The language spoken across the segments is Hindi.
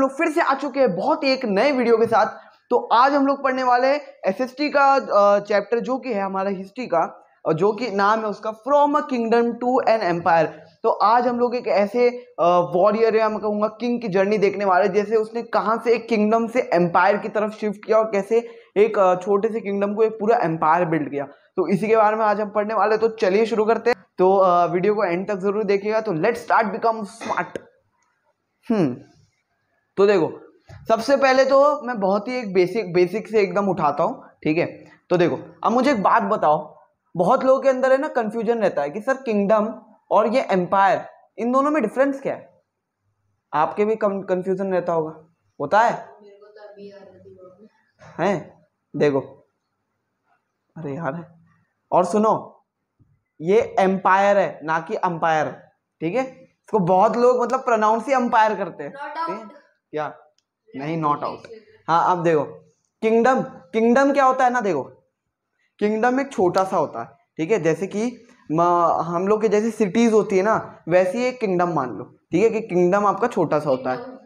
लोग फिर से आ चुके हैं बहुत ही एक नए वीडियो के साथ। तो आज हम लोग पढ़ने वाले एसएसटी का चैप्टर जो कि है हमारा हिस्ट्री का, और जो कि नाम है उसका from a kingdom to an empire. तो आज हम लोग एक ऐसे वॉरियर या मैं कहूँगा किंग की जर्नी देखने वाले, जैसे उसने कहाँ से एक किंगडम से एम्पायर की तरफ शिफ्ट किया और कैसे एक छोटे से किंगडम को एक पूरा एम्पायर बिल्ड किया। तो इसी के बारे में आज हम पढ़ने वाले। तो चलिए शुरू करते हैं। तो वीडियो को एंड तक जरूर देखिएगा। तो लेट्स स्टार्ट बिकम स्मार्ट। तो देखो, सबसे पहले तो मैं बहुत ही एक बेसिक से एकदम उठाता हूँ, ठीक है। तो देखो, अब मुझे एक बात बताओ, बहुत लोगों के अंदर है ना कंफ्यूजन रहता है कि सर किंगडम और ये एम्पायर, इन दोनों में डिफरेंस क्या है। आपके भी कंफ्यूजन रहता होगा, होता है? हैं? देखो, अरे यार है। और सुनो, ये एम्पायर है ना कि अंपायर, ठीक है। इसको बहुत लोग मतलब प्रोनाउंस ही अंपायर करते हैं। क्या? नहीं, नॉट आउट। हाँ, अब देखो, किंगडम क्या होता है ना, देखो किंगडम एक छोटा सा होता है, ठीक है। जैसे कि हम लोग के जैसे सिटीज होती है ना, वैसे ही एक किंगडम मान लो, ठीक है, कि किंगडम आपका छोटा सा होता है।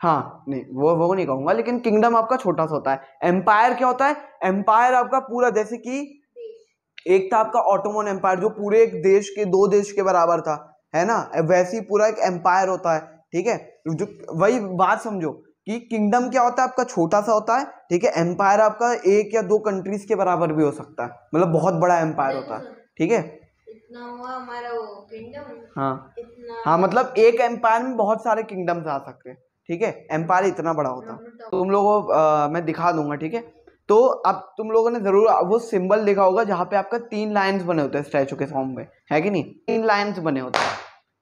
हाँ, नहीं वो नहीं कहूंगा, लेकिन किंगडम आपका छोटा सा होता है। एम्पायर क्या होता है? एम्पायर आपका पूरा, जैसे कि एक था आपका ऑटोमन एम्पायर जो पूरे एक देश के, 2 देश के बराबर था, है ना। वैसे ही पूरा एक एम्पायर होता है, ठीक है। जो वही बात समझो कि किंगडम क्या होता है, आपका छोटा सा होता है, ठीक है। एम्पायर आपका 1 या 2 कंट्रीज के बराबर भी हो सकता है, मतलब बहुत बड़ा एम्पायर होता है, ठीक है। इतना हुआ हमारा वो किंगडम। हाँ इतना, हाँ, मतलब एक एम्पायर में बहुत सारे किंगडम्स आ सकते हैं, ठीक है। एम्पायर इतना बड़ा होता है। तो तुम लोगों को मैं दिखा दूंगा, ठीक है। तो अब तुम लोगों ने जरूर वो सिंबल देखा होगा जहां पे आपका 3 लाइंस बने होते हैं स्टैचू के फॉर्म में, है कि नहीं? 3 लाइंस बने होते हैं।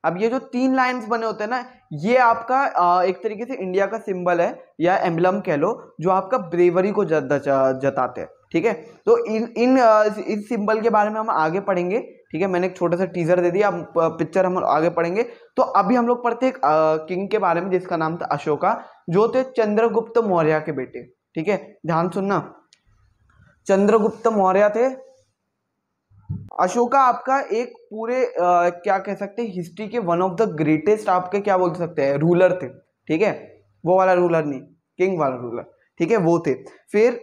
अब ये जो 3 लाइंस बने होते हैं ना, ये आपका एक तरीके से इंडिया का सिंबल है या एम्बलम कह लो, जो आपका ब्रेवरी को जताते हैं, ठीक है। तो इस सिंबल के बारे में हम आगे पढ़ेंगे, ठीक है। मैंने एक छोटा सा टीजर दे दिया, अब पिक्चर हम आगे पढ़ेंगे। तो अभी हम लोग पढ़ते हैं किंग के बारे में जिसका नाम था अशोका, जो थे चंद्रगुप्त मौर्य के बेटे, ठीक है। ध्यान सुनना, चंद्रगुप्त मौर्य थे। अशोका आपका एक पूरे क्या कह सकते हैं, हिस्ट्री के वन ऑफ द ग्रेटेस्ट, आपके क्या बोल सकते हैं, रूलर थे, ठीक है। वो वाला रूलर नहीं, किंग वाला रूलर, ठीक है, वो थे। फिर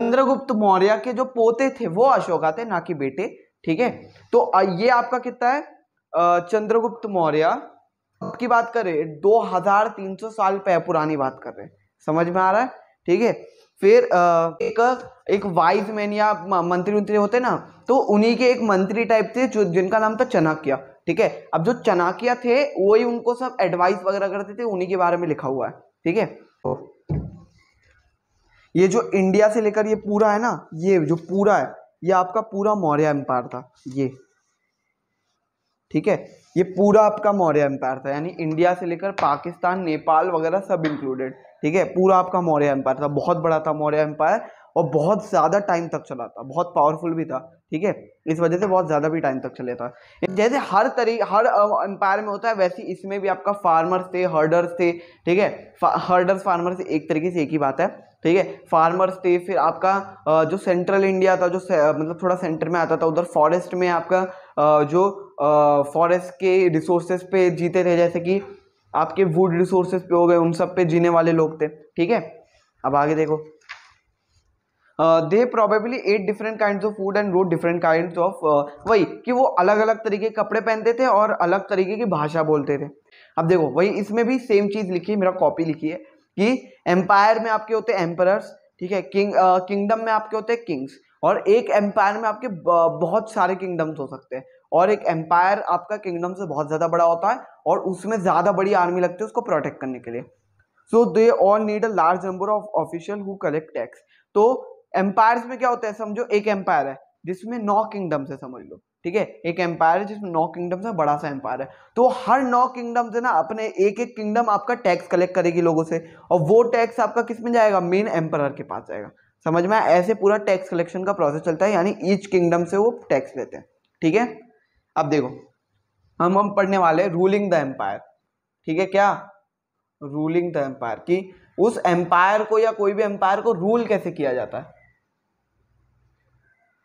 चंद्रगुप्त मौर्य के जो पोते थे वो अशोका थे, ना कि बेटे, ठीक है। तो ये आपका कितना है, चंद्रगुप्त मौर्य की बात करें 2300 साल पुरानी बात कर रहे हैं, समझ में आ रहा है, ठीक है। फिर एक वाइज मैन या मंत्री होते ना, तो उन्हीं के एक मंत्री टाइप थे जो जिनका नाम था चाणक्य, ठीक है। अब जो चाणक्य थे वही उनको सब एडवाइस वगैरह करते थे, उन्हीं के बारे में लिखा हुआ है, ठीक है। ये जो इंडिया से लेकर ये पूरा है ना, ये जो पूरा है, ये आपका पूरा मौर्य एम्पायर था, ये, ठीक है। ये पूरा आपका मौर्य एम्पायर था, यानी इंडिया से लेकर पाकिस्तान, नेपाल वगैरह सब इंक्लूडेड, ठीक है। पूरा आपका मौर्य एम्पायर था, बहुत बड़ा था मौर्य एम्पायर, और बहुत ज्यादा टाइम तक चला था, बहुत पावरफुल भी था, ठीक है। इस वजह से बहुत ज्यादा भी टाइम तक चले था। जैसे हर एम्पायर में होता है, वैसे इसमें भी आपका फार्मर्स थे, हर्डर्स थे, ठीक है। हर्डर्स फार्मर्स एक तरीके से एक ही बात है, ठीक है। फार्मर्स थे। फिर आपका जो सेंट्रल इंडिया था, जो मतलब थोड़ा सेंटर में आता था, उधर फॉरेस्ट में आपका जो फॉरेस्ट के रिसोर्सेज पे जीते थे, जैसे कि आपके वुड रिसोर्सेज पे हो गए, उन सब पे जीने वाले लोग थे, ठीक है। अब आगे देखो, they probably at different kinds of food and road different kinds of, वही कि वो अलग अलग तरीके के कपड़े पहनते थे और अलग तरीके की भाषा बोलते थे। अब देखो, वही इसमें भी सेम चीज लिखी है, मेरा कॉपी लिखी है कि एम्पायर में आपके होते हैं एम्परर्स, ठीक है। किंगडम में आपके होते हैं किंग्स, और एक एम्पायर में आपके बहुत सारे किंगडम्स हो सकते हैं, और एक एम्पायर आपका किंगडम से बहुत ज्यादा बड़ा होता है और उसमें ज्यादा बड़ी आर्मी लगती है उसको प्रोटेक्ट करने के लिए। So they all need a large number of official who collect tax. तो एम्पायर्स में क्या होता है, समझो एक एम्पायर है जिसमें 9 किंगडम्स है, समझ लो, ठीक है। एक एम्पायर है जिसमें 9 किंगडम्स है, बड़ा सा एम्पायर है। तो हर 9 किंगडम से ना अपने एक एक किंगडम आपका टैक्स कलेक्ट करेगी लोगों से, और वो टैक्स आपका किस में जाएगा, मेन एम्परर के पास जाएगा। समझ में? ऐसे पूरा टैक्स कलेक्शन का प्रोसेस चलता है, यानी ईच किंगडम से वो टैक्स लेते हैं, ठीक है। अब देखो, हम पढ़ने वाले रूलिंग द एम्पायर, ठीक है। क्या? रूलिंग द एम्पायर, कि उस एम्पायर को या कोई भी एम्पायर को रूल कैसे किया जाता है।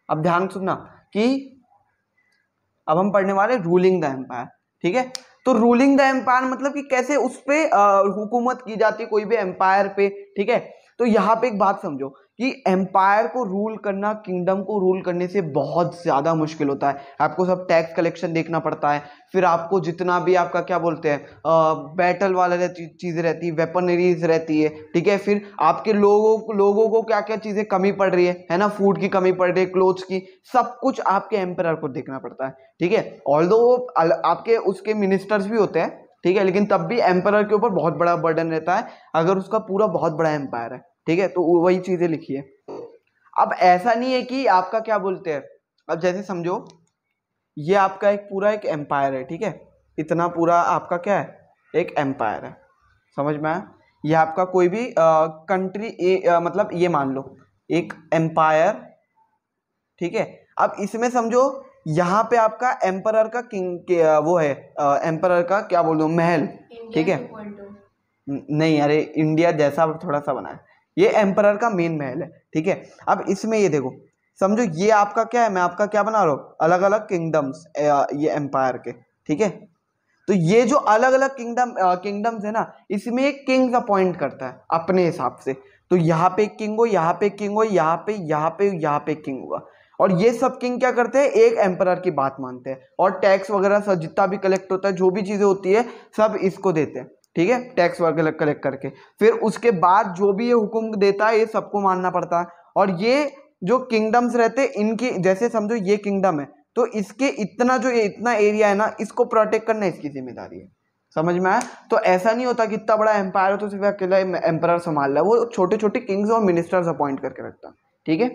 अब ध्यान सुनना कि अब हम पढ़ने वाले रूलिंग द एम्पायर, ठीक है। तो रूलिंग द एम्पायर मतलब कि कैसे उस पे हुकूमत की जाती है कोई भी एम्पायर पे, ठीक है। तो यहाँ पे एक बात समझो कि एम्पायर को रूल करना, किंगडम को रूल करने से बहुत ज्यादा मुश्किल होता है। आपको सब टैक्स कलेक्शन देखना पड़ता है, फिर आपको जितना भी आपका क्या बोलते हैं बैटल वाला चीजें रहती है, वेपनरीज रहती है, ठीक है। फिर आपके लोगों को क्या क्या चीजें कमी पड़ रही है ना, फूड की कमी पड़ रही है, क्लोथ्स की, सब कुछ आपके एम्पायर को देखना पड़ता है, ठीक है। ऑल्दो आपके उसके मिनिस्टर्स भी होते हैं, ठीक है, लेकिन तब भी एम्पायर के ऊपर बहुत बड़ा बर्डन रहता है अगर उसका पूरा बहुत बड़ा एम्पायर है, ठीक है। तो वही चीजें लिखी है। अब ऐसा नहीं है कि आपका क्या बोलते हैं, अब जैसे समझो ये आपका एक पूरा एक एम्पायर है, ठीक है, इतना पूरा आपका क्या है, एक एम्पायर है, समझ में आया। ये आपका कोई भी कंट्री मतलब ये मान लो एक एम्पायर, ठीक है। अब इसमें समझो यहाँ पे आपका एम्परर का किंग के वो है, एम्परर का क्या बोल दो महल, ठीक है। नहीं अरे इंडिया जैसा थोड़ा सा बना है, ये एम्परर का मेन महल है, ठीक है। अब इसमें ये देखो समझो ये आपका क्या है, मैं आपका क्या बना रहा हूँ, अलग अलग किंगडम्स ये एम्पायर के, ठीक है। तो ये जो अलग अलग किंगडम्स है ना, इसमें एक किंग्स अपॉइंट करता है अपने हिसाब से। तो यहाँ पे एक किंग हो, यहाँ पे किंग हो, यहाँ पे यहाँ पे किंग होगा, और ये सब किंग क्या करते हैं, एक एम्परर की बात मानते हैं, और टैक्स वगैरह सब जितना भी कलेक्ट होता है, जो भी चीजें होती है सब इसको देते हैं, ठीक है, टैक्स वगैरह कलेक्ट करके। फिर उसके बाद जो भी ये हुक्म देता है ये सबको मानना पड़ता है। और ये जो किंगडम्स रहते हैं इनकी, जैसे समझो ये किंगडम है, तो इसके इतना जो ये इतना एरिया है ना, इसको प्रोटेक्ट करना इसकी जिम्मेदारी है, समझ में आया। तो ऐसा नहीं होता कि इतना बड़ा एम्पायर हो तो सिर्फ अकेला एम्परर संभाल रहा है, वो छोटे छोटे किंग्स और मिनिस्टर्स अपॉइंट करके रखता है, ठीक है।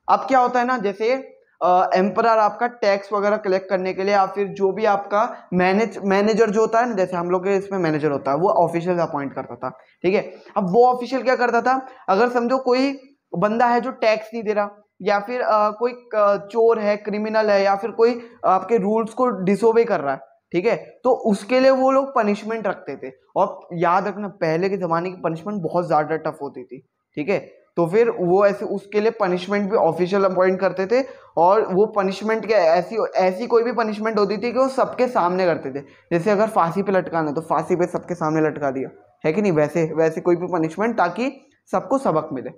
अब क्या होता है ना, जैसे एम्परर आपका टैक्स वगैरह कलेक्ट करने के लिए, या फिर जो भी आपका मैनेजर जो होता है ना, जैसे हम लोग के इसमें मैनेजर होता है, वो ऑफिशियल अपॉइंट करता था, ठीक है। अब वो ऑफिशियल क्या करता था, अगर समझो कोई बंदा है जो टैक्स नहीं दे रहा, या फिर कोई चोर है, क्रिमिनल है, या फिर कोई आपके रूल्स को डिसोबे कर रहा है, ठीक है, तो उसके लिए वो लोग पनिशमेंट रखते थे। और याद रखना पहले के जमाने की पनिशमेंट बहुत ज्यादा टफ होती थी, ठीक है। तो फिर वो ऐसे उसके लिए पनिशमेंट भी ऑफिशियल अपॉइंट करते थे, और वो पनिशमेंट के ऐसी ऐसी कोई भी पनिशमेंट होती थी कि वो सबके सामने करते थे। जैसे अगर फांसी पे लटकाना तो फांसी पे सबके सामने लटका दिया, है कि नहीं, वैसे वैसे कोई भी पनिशमेंट, ताकि सबको सबक मिले,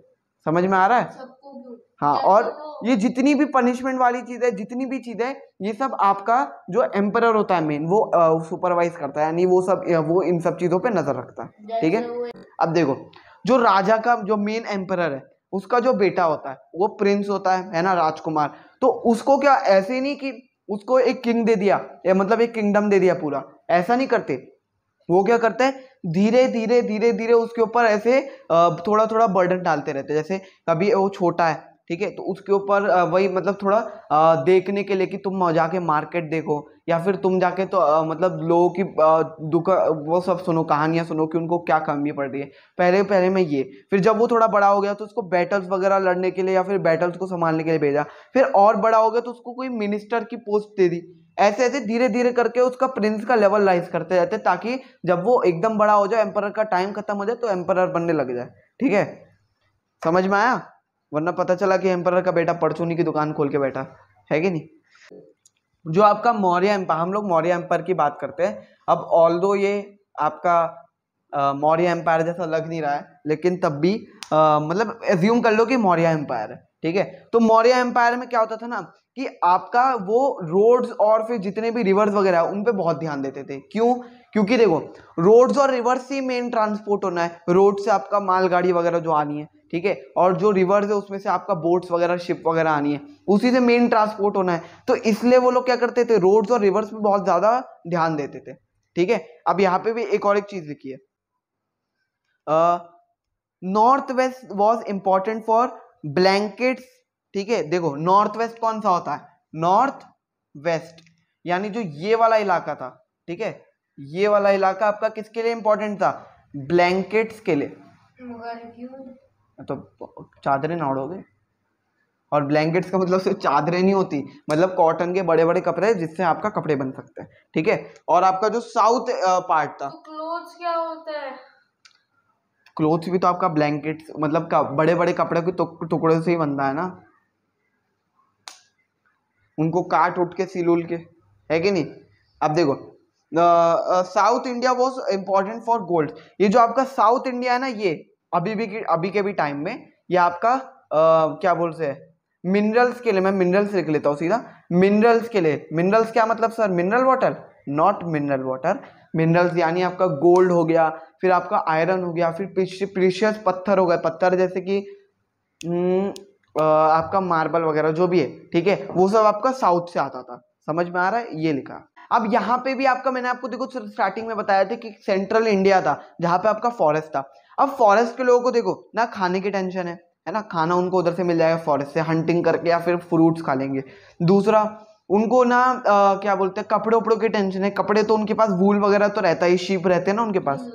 समझ में आ रहा है। सबको क्यों? हाँ, या और तो वो ये जितनी भी पनिशमेंट वाली चीज है, जितनी भी चीज है, ये सब आपका जो एम्परर होता है मेन, वो सुपरवाइज करता है, यानी वो सब वो इन सब चीजों पे नजर रखता है, ठीक है। जैसे वो अब देखो जो राजा का जो मेन एम्परर है, उसका जो बेटा होता है वो प्रिंस होता है ना, राजकुमार। तो उसको क्या ऐसे ही नहीं कि उसको एक किंग दे दिया, या मतलब एक किंगडम दे दिया पूरा, ऐसा नहीं करते। वो क्या करते हैं, धीरे धीरे धीरे धीरे उसके ऊपर ऐसे थोड़ा थोड़ा बर्डन डालते रहते हैं। जैसे कभी वो छोटा है, ठीक है, तो उसके ऊपर वही मतलब थोड़ा देखने के लिए कि तुम जाके मार्केट देखो, या फिर तुम जाके तो मतलब लोगों की दुख वो सब सुनो, कहानियां सुनो कि उनको क्या कमी पड़ रही है। पहले पहले में ये, फिर जब वो थोड़ा बड़ा हो गया तो उसको बैटल्स वगैरह लड़ने के लिए या फिर बैटल्स को संभालने के लिए भेजा। फिर और बड़ा हो गया तो उसको कोई मिनिस्टर की पोस्ट दे दी। ऐसे ऐसे धीरे धीरे करके उसका प्रिंस का लेवल राइज करते जाते, ताकि जब वो एकदम बड़ा हो जाए, एम्परर का टाइम खत्म हो जाए, तो एम्परर बनने लग जाए, ठीक है। समझ में आया, वरना पता चला कि एम्परर का बेटा परचूनी की दुकान खोल के बैठा है कि नहीं। जो आपका मौर्य एम्पायर, हम लोग मौर्य एम्पायर की बात करते हैं। अब ऑल्दो ये आपका मौर्य एम्पायर जैसा लग नहीं रहा है, लेकिन तब भी मतलब एज्यूम कर लो कि मौर्य एम्पायर है, ठीक है। तो मौर्य एम्पायर में क्या होता था ना, कि आपका वो रोड्स और फिर जितने भी रिवर्स वगैरह है उन पे बहुत ध्यान देते थे। क्यों? क्योंकि देखो रोड्स और रिवर्स से मेन ट्रांसपोर्ट होना है, रोड से आपका मालगाड़ी वगैरह जो आनी है, ठीक है, और जो रिवर्स है उसमें से आपका बोट्स वगैरह शिप वगैरह आनी है, उसी से मेन ट्रांसपोर्ट होना है। तो इसलिए वो लोग क्या करते थे, रोड्स और रिवर्स पे बहुत ज्यादा ध्यान देते थे, ठीक है। अब यहाँ पे भी एक और एक चीज लिखी है, north west was important for blankets, ठीक है। देखो नॉर्थ वेस्ट कौन सा होता है, नॉर्थ वेस्ट, यानी जो ये वाला इलाका था, ठीक है, ये वाला इलाका आपका किसके लिए इंपॉर्टेंट था, ब्लैंकेट्स के लिए। मगर क्यों? तो चादरें ना ओढ़ोगे, और ब्लैंकेट्स का मतलब सिर्फ चादरें नहीं होती, मतलब कॉटन के बड़े बड़े कपड़े जिससे आपका कपड़े बन सकते हैं, ठीक है। और आपका जो साउथ पार्ट था, तो क्लोथ्स क्या होता है? क्लोथ्स भी तो आपका ब्लैंकेट्स मतलब का बड़े बड़े कपड़े के टुकड़े से ही बनता है ना, उनको काट उठ के सिल उल के, है कि नहीं। अब देखो south India was important for gold. ये जो आपका साउथ इंडिया है ना, ये अभी के भी टाइम में ये आपका क्या बोलते हैं, मिनरल्स के लिए, मैं मिनरल्स लिख लेता हूँ सीधा, मिनरल्स के लिए। मिनरल्स क्या मतलब sir? Mineral water, not mineral water. Minerals यानी आपका गोल्ड हो गया, फिर आपका आयरन हो गया, फिर प्रीशियस पत्थर हो गए, पत्थर जैसे कि आपका मार्बल वगैरह जो भी है, ठीक है, वो सब आपका साउथ से आता था। समझ में आ रहा है? ये लिखा। अब यहाँ पे भी आपका, मैंने आपको देखो स्टार्टिंग में बताया था कि सेंट्रल इंडिया था जहाँ पे आपका फॉरेस्ट था। अब फॉरेस्ट के लोगों को देखो ना, खाने की टेंशन है ना, खाना उनको उधर से मिल जाएगा फॉरेस्ट से, हंटिंग करके या फिर फ्रूट्स खा लेंगे। दूसरा, उनको ना क्या बोलते हैं, कपड़े उपड़ों की टेंशन है। कपड़े तो उनके पास वूल वगैरह तो रहता ही, शीप रहते हैं ना उनके पास,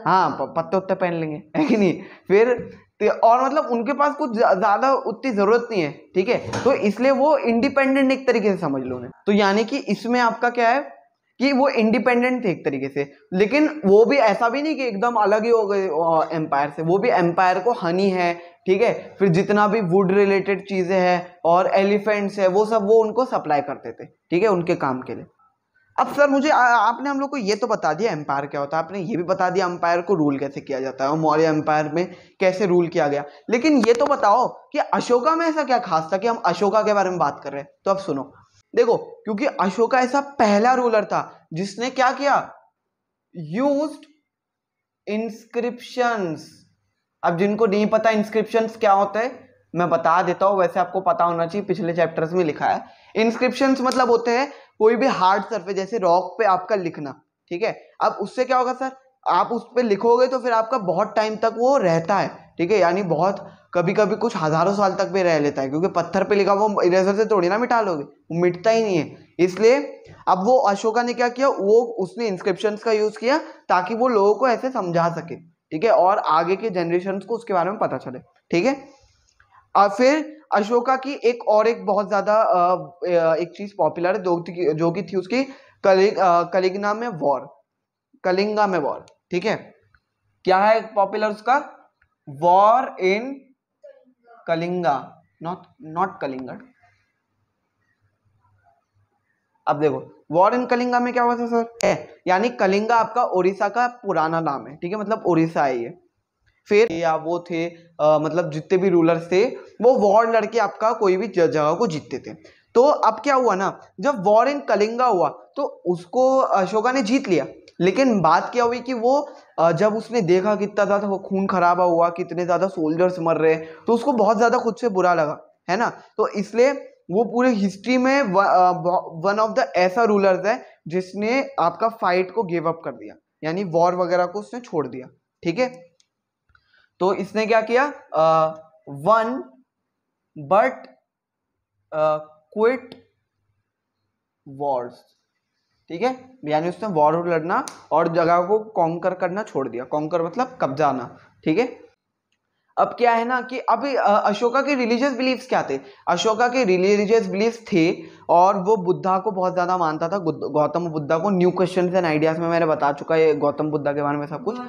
हाँ पत्ते उत्ते पहन लेंगे, है कि नहीं? फिर और मतलब उनके पास कुछ ज्यादा उतनी जरूरत नहीं है, ठीक है, तो इसलिए वो इंडिपेंडेंट एक तरीके से समझ लो। तो यानी कि इसमें आपका क्या है कि वो इंडिपेंडेंट थे एक तरीके से, लेकिन वो भी ऐसा भी नहीं कि एकदम अलग ही हो गए एम्पायर से। वो भी एम्पायर को हनी है, ठीक है, फिर जितना भी वुड रिलेटेड चीजें हैं और एलिफेंट्स है, वो सब वो उनको सप्लाई करते थे, ठीक है, उनके काम के लिए। अब सर मुझे आपने हम लोग को ये तो बता दिया एम्पायर क्या होता है, आपने ये भी बता दिया एम्पायर को रूल कैसे किया जाता है और मौर्य एम्पायर में कैसे रूल किया गया, लेकिन ये तो बताओ कि अशोका में ऐसा क्या खास था कि हम अशोका के बारे में बात कर रहे हैं। तो अब सुनो, देखो, क्योंकि अशोका ऐसा पहला रूलर था जिसने क्या किया, यूज्ड इंस्क्रिप्शंस। अब जिनको नहीं पता इंस्क्रिप्शंस क्या होते हैं, मैं बता देता हूं, वैसे आपको पता होना चाहिए, पिछले चैप्टर्स में लिखा है। इंस्क्रिप्शंस मतलब होते हैं कोई भी हार्ड सरफेस, जैसे रॉक पे आपका लिखना, ठीक है। अब उससे क्या होगा सर, आप उस पे लिखोगे तो फिर आपका बहुत टाइम तक वो रहता है, ठीक है, यानी बहुत, कभी कभी कुछ हजारों साल तक भी रह लेता है, क्योंकि पत्थर पे लिखा वो इरेजर से थोड़ी ना मिटा लोगे, वो मिटता ही नहीं है। इसलिए अब वो अशोका ने क्या किया, वो उसने इंस्क्रिप्शंस का यूज किया ताकि वो लोगों को ऐसे समझा सके, ठीक है, और आगे के जनरेशन को उसके बारे में पता चले, ठीक है। और फिर अशोका की एक बहुत ज्यादा एक चीज पॉपुलर है जो कि थी उसकी कलिंगा में वॉर, कलिंगा में वॉर, ठीक है। क्या है पॉपुलर उसका? War in Kalinga, not not कलिंगड। अब देखो, वॉर इन कलिंगा में क्या हुआ था सर, है यानी कलिंगा आपका उड़ीसा का पुराना नाम है, ठीक है, मतलब उड़ीसा है ये। फिर या वो थे मतलब जितने भी रूलर्स थे वो वॉर लड़के आपका कोई भी जगह को जीतते थे। तो अब क्या हुआ ना, जब वॉर इन कलिंगा हुआ तो उसको अशोका ने जीत लिया, लेकिन बात क्या हुई कि वो जब उसने देखा कितना ज्यादा वो खून खराबा हुआ, कितने ज्यादा सोल्जर्स मर रहे, तो उसको बहुत ज्यादा खुद से बुरा लगा, है ना। तो इसलिए वो पूरे हिस्ट्री में वन ऑफ द ऐसा रूलर्स है जिसने आपका फाइट को गिव अप कर दिया, यानी वॉर वगैरह को उसने छोड़ दिया, ठीक है। तो इसने क्या किया, वन बट क्विट वॉर्स, ठीक है, यानी उसने वॉर लड़ना और जगह को कॉन्कर करना छोड़ दिया। कॉन्कर मतलब कब्जाना, ठीक है। अब क्या है ना कि अभी अशोका के रिलीजियस बिलीफ्स क्या थे, अशोका के रिलीजियस बिलीफ्स थे और वो बुद्धा को बहुत ज्यादा मानता था, गौतम बुद्धा को। न्यू क्वेश्चंस एंड आइडियाज में मैंने बता चुका है गौतम बुद्धा के बारे में सब कुछ।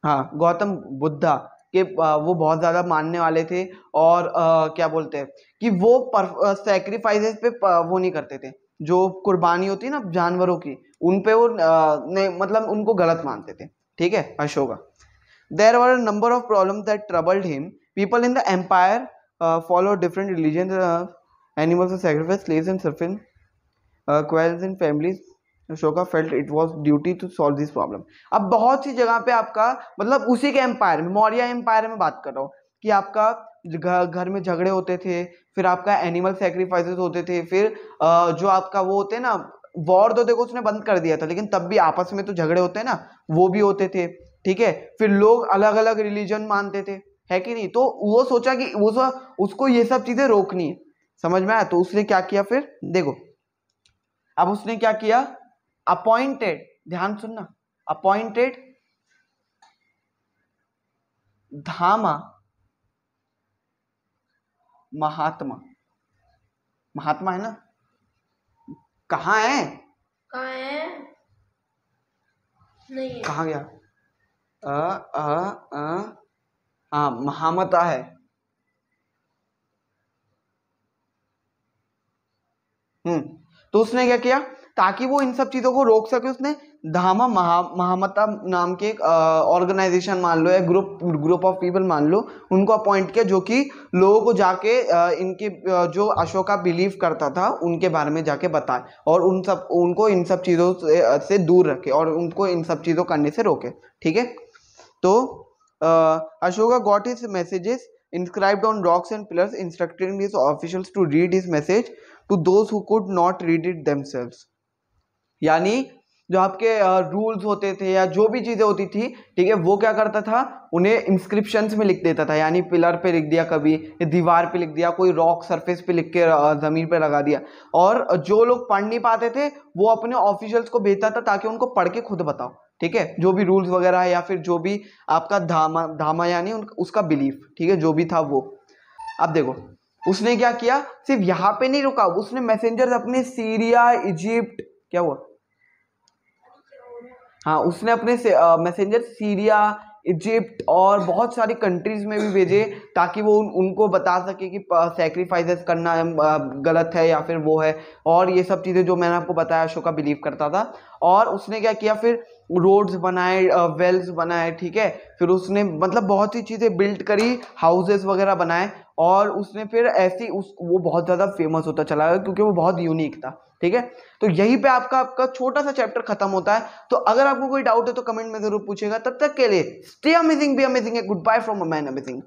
हाँ, गौतम बुद्धा के वो बहुत ज्यादा मानने वाले थे, और क्या बोलते हैं कि वो सैक्रिफाइसेस पे वो नहीं करते थे, जो कुर्बानी होती है ना जानवरों की, उन पे वो नहीं, मतलब उनको गलत मानते थे, ठीक है, Ashoka. There were a number of problems that troubled him. People in the empire followed different religions. Animals were sacrificed, slaves and servants, quarrels in families. Ashoka felt it was duty to solve this problem. अब बहुत सी जगह पे आपका मतलब उसी के एम्पायर में, मौर्य एम्पायर में बात कर रहा हूँ, कि आपका घर में झगड़े होते थे, फिर आपका एनिमल सेक्रीफाइसेस होते थे, फिर जो आपका वो होते हैं ना, वॉर तो देखो उसने बंद कर दिया था, लेकिन तब भी आपस में तो झगड़े होते हैं ना, वो भी होते थे, ठीक है। फिर लोग अलग अलग रिलीजन मानते थे, है कि नहीं। तो वो सोचा कि उसको ये सब चीजें रोकनी है, समझ में आया। तो उसने क्या किया फिर देखो, अब उसने क्या किया, अपॉइंटेड, ध्यान सुनना, अपॉइंटेड धामा महात्मा, महात्मा है ना, कहाँ है, कहाँ है? नहीं है। कहाँ गया, हाँ महामता है, तो उसने क्या किया, ताकि वो इन सब चीज़ों को रोक सके उसने धामा महामता नाम के एक ऑर्गेनाइजेशन मान लो या ग्रुप ऑफ पीपल मान लो, उनको अपॉइंट किया जो कि लोगों को जाके इनके जो अशोका बिलीव करता था उनके बारे में जाके बताए और उनको इन सब चीज़ों से दूर रखे और उनको इन सब चीज़ों करने से रोके। ठीक है, तो Ashoka got his messages inscribed on rocks and pillars, instructing his officials to read his message to those who could not read it themselves। यानी जो आपके रूल्स होते थे या जो भी चीज़ें होती थी, ठीक है, वो क्या करता था, उन्हें इंस्क्रिप्शंस में लिख देता था, यानी पिलर पे लिख दिया, कभी दीवार पे लिख दिया, कोई रॉक सरफेस पे लिख के ज़मीन पे लगा दिया। और जो लोग पढ़ नहीं पाते थे वो अपने ऑफिशियल्स को भेजता था ताकि उनको पढ़ के खुद बताओ। ठीक है, जो भी रूल्स वगैरह है या फिर जो भी आपका धामा यानी उसका बिलीफ, ठीक है, जो भी था वो। अब देखो उसने क्या किया, सिर्फ यहाँ पे नहीं रुका, उसने मैसेंजर्स अपने सीरिया, इजिप्ट, क्या हुआ, हाँ, उसने अपने मैसेंजर सीरिया, इजिप्ट और बहुत सारी कंट्रीज में भी भेजे ताकि वो उनको बता सके कि सैक्रिफाइसेस करना गलत है या फिर वो है, और ये सब चीज़ें जो मैंने आपको बताया अशोका बिलीव करता था। और उसने क्या किया, फिर रोड्स बनाए, वेल्स बनाए, ठीक है, फिर उसने मतलब बहुत सी चीज़ें बिल्ड करी, हाउसेस वगैरह बनाए, और उसने फिर ऐसी वो बहुत ज़्यादा फेमस होता चला गया क्योंकि वो बहुत यूनिक था। ठीक है, तो यहीं पे आपका छोटा सा चैप्टर खत्म होता है। तो अगर आपको कोई डाउट है तो कमेंट में जरूर पूछेगा। तब तक के लिए stay amazing, be amazing, goodbye from a man amazing.